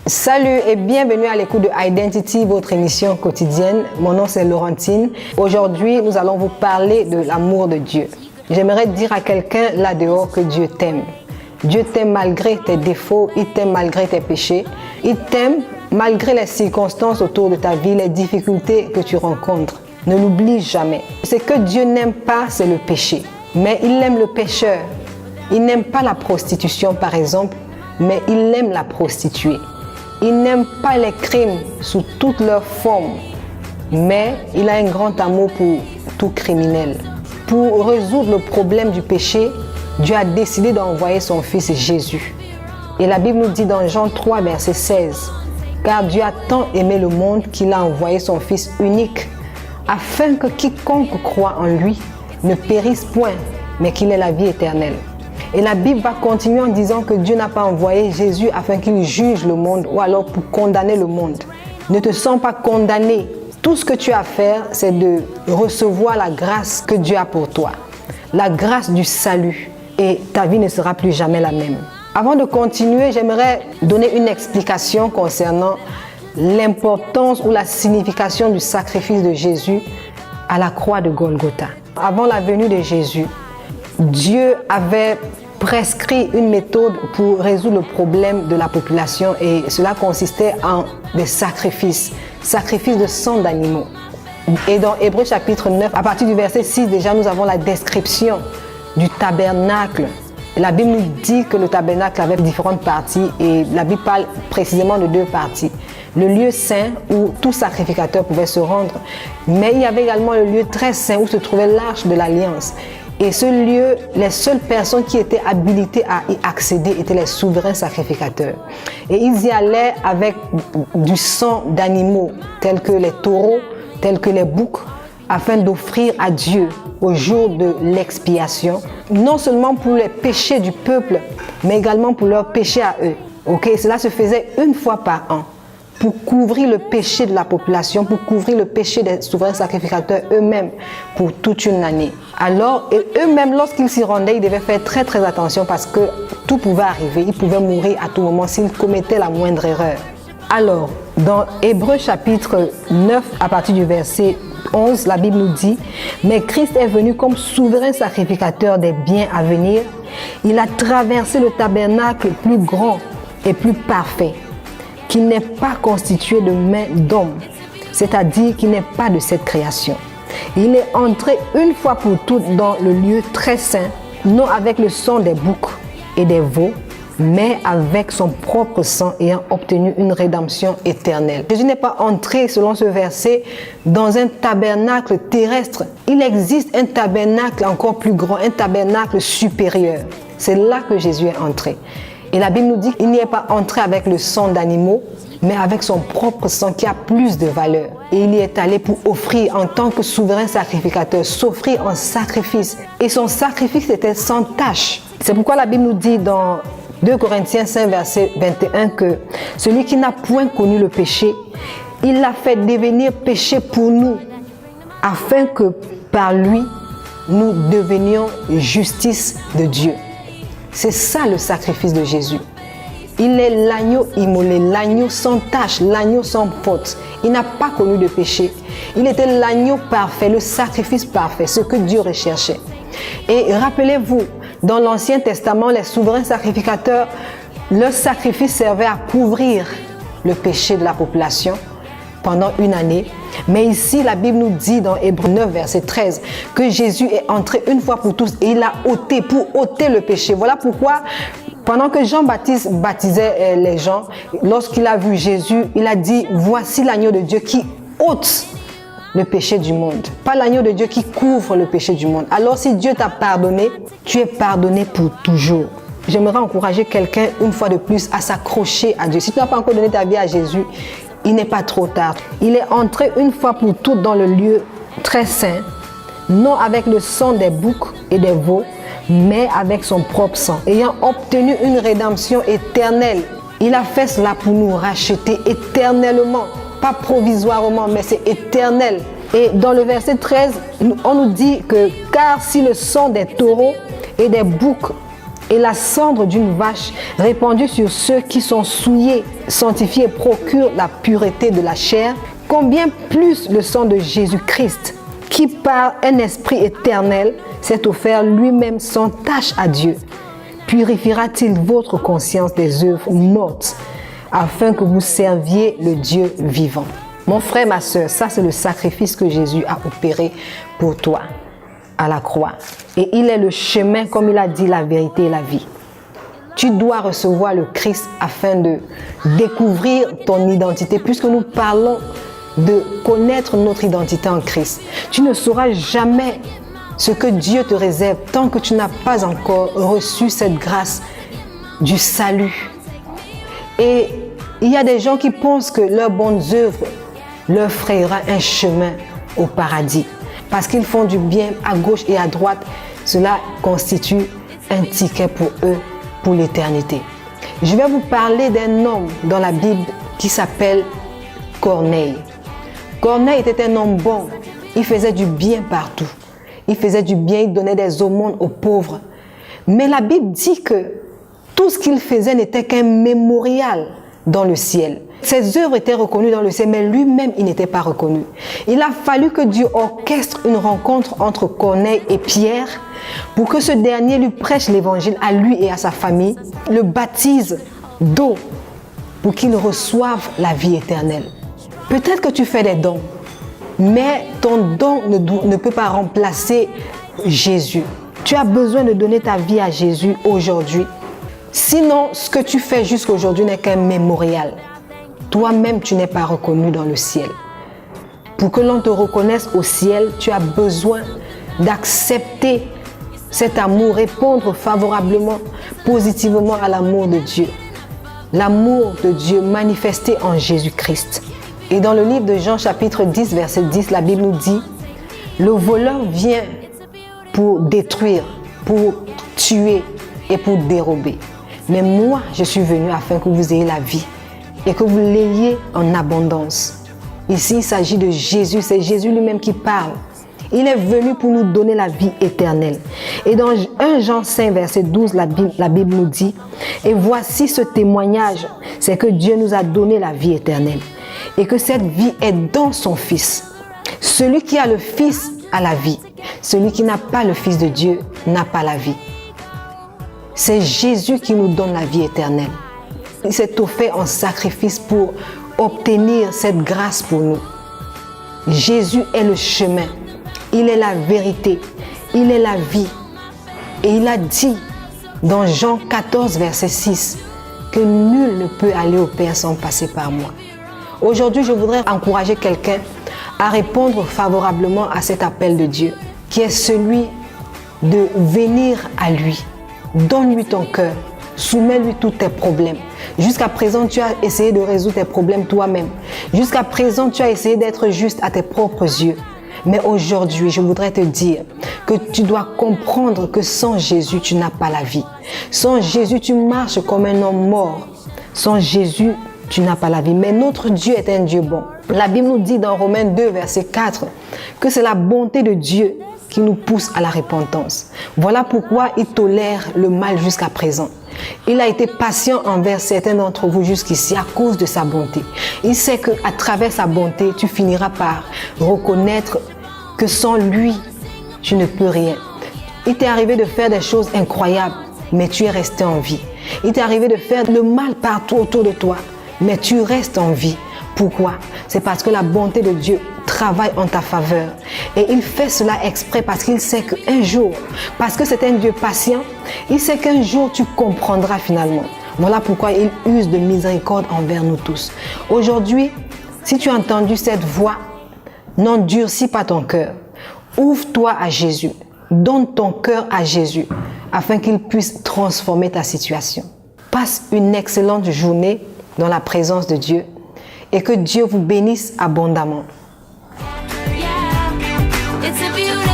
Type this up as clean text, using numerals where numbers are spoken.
Salut et bienvenue à l'écoute de Identity, votre émission quotidienne. Mon nom c'est Laurentine. Aujourd'hui, nous allons vous parler de l'amour de Dieu. J'aimerais dire à quelqu'un là dehors que Dieu t'aime. Dieu t'aime malgré tes défauts, il t'aime malgré tes péchés. Il t'aime malgré les circonstances autour de ta vie, les difficultés que tu rencontres. Ne l'oublie jamais. Ce que Dieu n'aime pas, c'est le péché. Mais il aime le pécheur. Il n'aime pas la prostitution par exemple, mais il aime la prostituée. Il n'aime pas les crimes sous toutes leurs formes, mais il a un grand amour pour tout criminel. Pour résoudre le problème du péché, Dieu a décidé d'envoyer son Fils Jésus. Et la Bible nous dit dans Jean 3, verset 16, « Car Dieu a tant aimé le monde qu'il a envoyé son Fils unique, afin que quiconque croit en lui ne périsse point, mais qu'il ait la vie éternelle. » Et la Bible va continuer en disant que Dieu n'a pas envoyé Jésus afin qu'il juge le monde ou alors pour condamner le monde. Ne te sens pas condamné. Tout ce que tu as à faire, c'est de recevoir la grâce que Dieu a pour toi. La grâce du salut. Et ta vie ne sera plus jamais la même. Avant de continuer, j'aimerais donner une explication concernant l'importance ou la signification du sacrifice de Jésus à la croix de Golgotha. Avant la venue de Jésus, Dieu avait prescrit une méthode pour résoudre le problème de la population et cela consistait en des sacrifices de sang d'animaux. Et dans Hébreux chapitre 9, à partir du verset 6, déjà nous avons la description du tabernacle. La Bible nous dit que le tabernacle avait différentes parties et la Bible parle précisément de deux parties. Le lieu saint où tout sacrificateur pouvait se rendre, mais il y avait également le lieu très saint où se trouvait l'arche de l'alliance. Et ce lieu, les seules personnes qui étaient habilitées à y accéder étaient les souverains sacrificateurs. Et ils y allaient avec du sang d'animaux, tels que les taureaux, tels que les boucs, afin d'offrir à Dieu au jour de l'expiation, non seulement pour les péchés du peuple, mais également pour leurs péchés à eux. Cela se faisait une fois par an, pour couvrir le péché de la population, pour couvrir le péché des souverains sacrificateurs eux-mêmes pour toute une année. Alors, eux-mêmes, lorsqu'ils s'y rendaient, ils devaient faire très très attention parce que tout pouvait arriver. Ils pouvaient mourir à tout moment s'ils commettaient la moindre erreur. Alors, dans Hébreux chapitre 9, à partir du verset 11, la Bible nous dit « Mais Christ est venu comme souverain sacrificateur des biens à venir. Il a traversé le tabernacle plus grand et plus parfait, qui n'est pas constitué de mains d'homme, c'est-à-dire qui n'est pas de cette création. Il est entré une fois pour toutes dans le lieu très saint, non avec le sang des boucs et des veaux, mais avec son propre sang ayant obtenu une rédemption éternelle. » Jésus n'est pas entré, selon ce verset, dans un tabernacle terrestre. Il existe un tabernacle encore plus grand, un tabernacle supérieur. C'est là que Jésus est entré. Et la Bible nous dit qu'il n'y est pas entré avec le sang d'animaux, mais avec son propre sang qui a plus de valeur. Et il y est allé pour offrir en tant que souverain sacrificateur, s'offrir en sacrifice. Et son sacrifice était sans tache. C'est pourquoi la Bible nous dit dans 2 Corinthiens 5, verset 21 que celui qui n'a point connu le péché, il l'a fait devenir péché pour nous, afin que par lui, nous devenions justice de Dieu. C'est ça le sacrifice de Jésus. Il est l'agneau immolé, l'agneau sans tache, l'agneau sans faute. Il n'a pas connu de péché. Il était l'agneau parfait, le sacrifice parfait, ce que Dieu recherchait. Et rappelez-vous, dans l'Ancien Testament, les souverains sacrificateurs, leur sacrifice servait à couvrir le péché de la population pendant une année. Mais ici, la Bible nous dit dans Hébreux 9, verset 13, que Jésus est entré une fois pour tous et il a ôté, pour ôter le péché. Voilà pourquoi, pendant que Jean-Baptiste baptisait les gens, lorsqu'il a vu Jésus, il a dit, voici l'agneau de Dieu qui ôte le péché du monde. Pas l'agneau de Dieu qui couvre le péché du monde. Alors si Dieu t'a pardonné, tu es pardonné pour toujours. J'aimerais encourager quelqu'un une fois de plus à s'accrocher à Dieu. Si tu n'as pas encore donné ta vie à Jésus, il n'est pas trop tard. Il est entré une fois pour toutes dans le lieu très saint, non avec le sang des boucs et des veaux, mais avec son propre sang, ayant obtenu une rédemption éternelle. Il a fait cela pour nous racheter éternellement, pas provisoirement, mais c'est éternel. Et dans le verset 13, on nous dit que « Car si le sang des taureaux et des boucs et la cendre d'une vache répandue sur ceux qui sont souillés, sanctifiés et procurent la pureté de la chair, combien plus le sang de Jésus-Christ, qui par un esprit éternel s'est offert lui-même sans tache à Dieu, purifiera-t-il votre conscience des œuvres mortes, afin que vous serviez le Dieu vivant. Mon frère, ma soeur, ça c'est le sacrifice que Jésus a opéré pour toi à la croix. Et il est le chemin, comme il a dit, la vérité et la vie. Tu dois recevoir le Christ afin de découvrir ton identité, puisque nous parlons de connaître notre identité en Christ. Tu ne sauras jamais ce que Dieu te réserve tant que tu n'as pas encore reçu cette grâce du salut. Et il y a des gens qui pensent que leurs bonnes œuvres leur frayera un chemin au paradis. Parce qu'ils font du bien à gauche et à droite, cela constitue un ticket pour eux, pour l'éternité. Je vais vous parler d'un homme dans la Bible qui s'appelle Corneille. Corneille était un homme bon. Il faisait du bien partout. Il faisait du bien, il donnait des aumônes aux pauvres. Mais la Bible dit que tout ce qu'il faisait n'était qu'un mémorial dans le ciel. Ses œuvres étaient reconnues dans le ciel, mais lui-même, il n'était pas reconnu. Il a fallu que Dieu orchestre une rencontre entre Corneille et Pierre pour que ce dernier lui prêche l'évangile à lui et à sa famille, le baptise d'eau pour qu'il reçoive la vie éternelle. Peut-être que tu fais des dons, mais ton don ne peut pas remplacer Jésus. Tu as besoin de donner ta vie à Jésus aujourd'hui. Sinon, ce que tu fais jusqu'à aujourd'hui n'est qu'un mémorial. Toi-même, tu n'es pas reconnu dans le ciel. Pour que l'on te reconnaisse au ciel, tu as besoin d'accepter cet amour, répondre favorablement, positivement à l'amour de Dieu. L'amour de Dieu manifesté en Jésus-Christ. Et dans le livre de Jean chapitre 10, verset 10, la Bible nous dit « Le voleur vient pour détruire, pour tuer et pour dérober. Mais moi, je suis venu afin que vous ayez la vie et que vous l'ayez en abondance. » Ici, il s'agit de Jésus, c'est Jésus lui-même qui parle. Il est venu pour nous donner la vie éternelle. Et dans 1 Jean 5, verset 12, la Bible nous dit « Et voici ce témoignage, c'est que Dieu nous a donné la vie éternelle et que cette vie est dans son Fils. Celui qui a le Fils a la vie. Celui qui n'a pas le Fils de Dieu n'a pas la vie. » C'est Jésus qui nous donne la vie éternelle. Il s'est offert en sacrifice pour obtenir cette grâce pour nous. Jésus est le chemin. Il est la vérité. Il est la vie. Et il a dit dans Jean 14, verset 6, que nul ne peut aller au Père sans passer par moi. Aujourd'hui, je voudrais encourager quelqu'un à répondre favorablement à cet appel de Dieu, qui est celui de venir à lui. Donne-lui ton cœur, soumets-lui tous tes problèmes. Jusqu'à présent, tu as essayé de résoudre tes problèmes toi-même. Jusqu'à présent, tu as essayé d'être juste à tes propres yeux. Mais aujourd'hui, je voudrais te dire que tu dois comprendre que sans Jésus, tu n'as pas la vie. Sans Jésus, tu marches comme un homme mort. Sans Jésus, tu n'as pas la vie. Mais notre Dieu est un Dieu bon. La Bible nous dit dans Romains 2, verset 4, que c'est la bonté de Dieu qui nous pousse à la repentance. Voilà pourquoi il tolère le mal jusqu'à présent. Il a été patient envers certains d'entre vous jusqu'ici à cause de sa bonté. Il sait qu'à travers sa bonté, tu finiras par reconnaître que sans lui, tu ne peux rien. Il t'est arrivé de faire des choses incroyables, mais tu es resté en vie. Il t'est arrivé de faire le mal partout autour de toi, mais tu restes en vie. Pourquoi? C'est parce que la bonté de Dieu travaille en ta faveur. Et il fait cela exprès parce qu'il sait qu'un jour, parce que c'est un Dieu patient, il sait qu'un jour tu comprendras finalement. Voilà pourquoi il use de miséricorde envers nous tous. Aujourd'hui, si tu as entendu cette voix, n'endurcis pas ton cœur. Ouvre-toi à Jésus. Donne ton cœur à Jésus afin qu'il puisse transformer ta situation. Passe une excellente journée dans la présence de Dieu et que Dieu vous bénisse abondamment. It's a beautiful